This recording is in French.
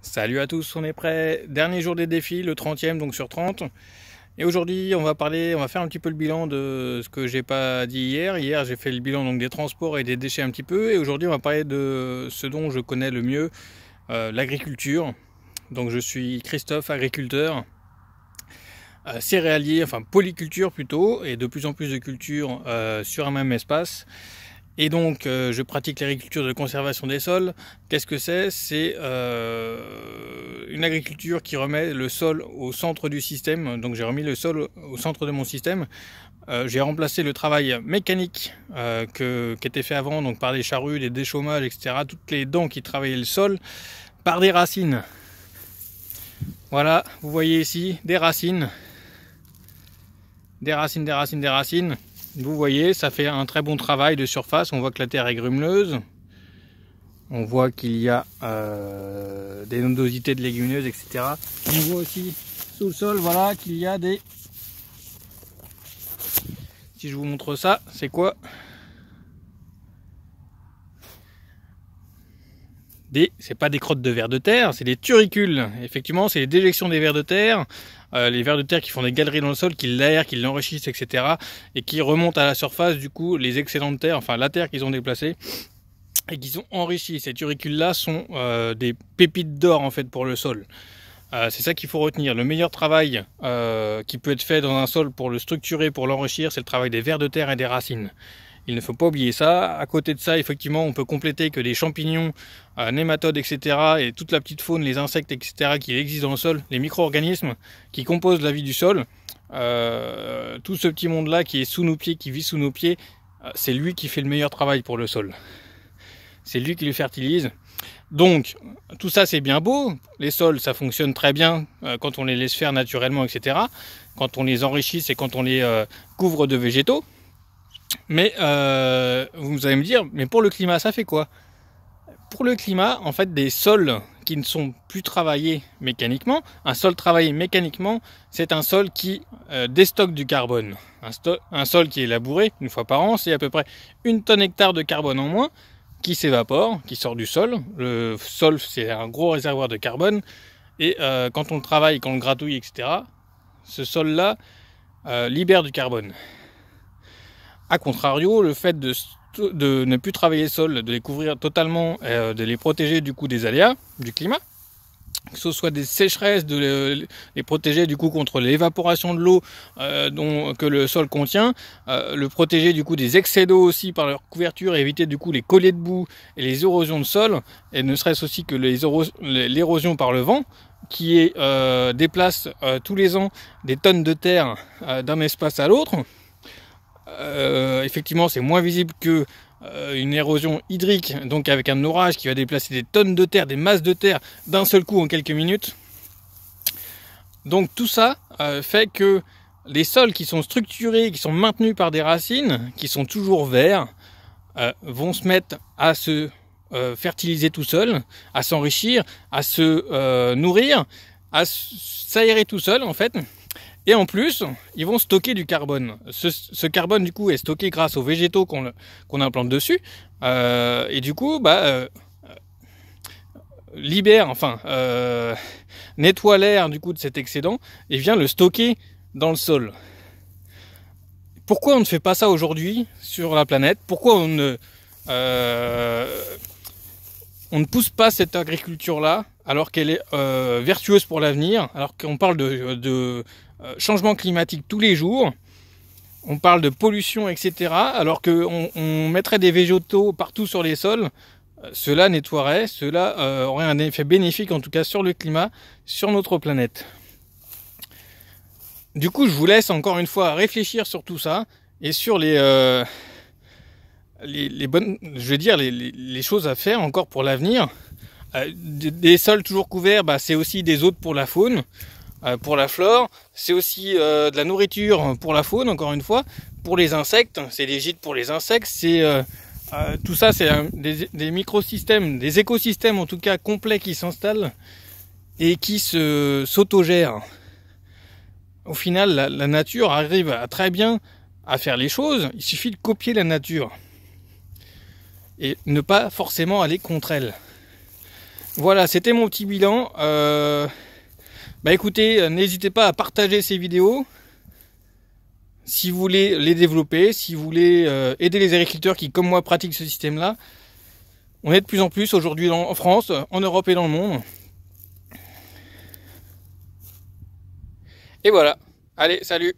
Salut à tous, on est prêt. Dernier jour des défis, le 30e donc sur 30. Et aujourd'hui, on va faire un petit peu le bilan de ce que j'ai pas dit hier. Hier, j'ai fait le bilan donc des transports et des déchets un petit peu. Et aujourd'hui, on va parler de ce dont je connais le mieux, l'agriculture. Donc je suis Christophe, agriculteur, céréalier, enfin polyculture plutôt, et de plus en plus de cultures sur un même espace. Et donc, je pratique l'agriculture de conservation des sols. Qu'est-ce que c'est? C'est une agriculture qui remet le sol au centre du système. Donc, j'ai remis le sol au centre de mon système. J'ai remplacé le travail mécanique qui était fait avant, donc par des charrues, des déchaumages, etc. Toutes les dents qui travaillaient le sol, par des racines. Voilà, vous voyez ici des racines. Des racines, des racines, des racines. Vous voyez, ça fait un très bon travail de surface. On voit que la terre est grumeleuse. On voit qu'il y a des nodosités de légumineuses, etc. On voit aussi sous le sol, voilà, qu'il y a des... Si je vous montre ça, c'est quoi? C'est pas des crottes de vers de terre, c'est des turicules. Effectivement, c'est les déjections des vers de terre. Les vers de terre qui font des galeries dans le sol, qui l'aèrent, qui l'enrichissent, etc. Et qui remontent à la surface, du coup, les excédents de terre, enfin la terre qu'ils ont déplacée, et qui sont enrichis. Ces turicules-là sont des pépites d'or, en fait, pour le sol. C'est ça qu'il faut retenir. Le meilleur travail qui peut être fait dans un sol pour le structurer, pour l'enrichir, c'est le travail des vers de terre et des racines. Il ne faut pas oublier ça. À côté de ça, effectivement, on peut compléter que des champignons, nématodes, etc. et toute la petite faune, les insectes, etc. qui existent dans le sol, les micro-organismes qui composent la vie du sol. Tout ce petit monde-là qui est sous nos pieds, qui vit sous nos pieds, c'est lui qui fait le meilleur travail pour le sol. C'est lui qui le fertilise. Donc, tout ça c'est bien beau. Les sols, ça fonctionne très bien quand on les laisse faire naturellement, etc. Quand on les enrichit et quand on les couvre de végétaux. Mais vous allez me dire, mais pour le climat, ça fait quoi? Pour le climat, en fait, des sols qui ne sont plus travaillés mécaniquement, un sol travaillé mécaniquement, c'est un sol qui déstocke du carbone. Un sol qui est labouré une fois par an, c'est à peu près 1 tonne hectare de carbone en moins qui s'évapore, qui sort du sol. Le sol, c'est un gros réservoir de carbone. Et quand on le travaille, quand on le gratouille, etc., ce sol-là libère du carbone. A contrario, le fait de ne plus travailler le sol, de les couvrir totalement, de les protéger du coup des aléas du climat, que ce soit des sécheresses, de les protéger du coup contre l'évaporation de l'eau que le sol contient, le protéger du coup des excès d'eau aussi par leur couverture, et éviter du coup les collets de boue et les érosions de sol, et ne serait-ce aussi que l'érosion par le vent, qui déplace tous les ans des tonnes de terre d'un espace à l'autre. Effectivement, c'est moins visible que une érosion hydrique, donc avec un orage qui va déplacer des tonnes de terre, des masses de terre d'un seul coup en quelques minutes. Donc tout ça fait que les sols qui sont structurés, qui sont maintenus par des racines, qui sont toujours verts, vont se mettre à se fertiliser tout seuls, à s'enrichir, à se nourrir, à s'aérer tout seul en fait. Et en plus, ils vont stocker du carbone. Ce carbone, du coup, est stocké grâce aux végétaux qu'on implante dessus. Et du coup, libère, enfin, nettoie l'air du coup de cet excédent et vient le stocker dans le sol. Pourquoi on ne fait pas ça aujourd'hui sur la planète? Pourquoi on ne pousse pas cette agriculture-là alors qu'elle est vertueuse pour l'avenir, alors qu'on parle de changement climatique tous les jours, on parle de pollution, etc. Alors qu'on mettrait des végétaux partout sur les sols, cela nettoierait, cela aurait un effet bénéfique en tout cas sur le climat, sur notre planète. Du coup, je vous laisse encore une fois réfléchir sur tout ça et sur les bonnes, je veux dire, les choses à faire encore pour l'avenir. Des sols toujours couverts, c'est aussi des hôtes pour la faune, pour la flore, c'est aussi de la nourriture pour la faune, encore une fois, pour les insectes, c'est des gîtes pour les insectes, c'est tout ça, c'est des microsystèmes, des écosystèmes en tout cas complets qui s'installent et qui s'autogèrent. Au final, la nature arrive très bien à faire les choses, il suffit de copier la nature et ne pas forcément aller contre elle. Voilà, c'était mon petit bilan. Bah écoutez, n'hésitez pas à partager ces vidéos si vous voulez les développer, si vous voulez aider les agriculteurs qui, comme moi, pratiquent ce système-là. On est de plus en plus aujourd'hui en France, en Europe et dans le monde. Et voilà. Allez, salut!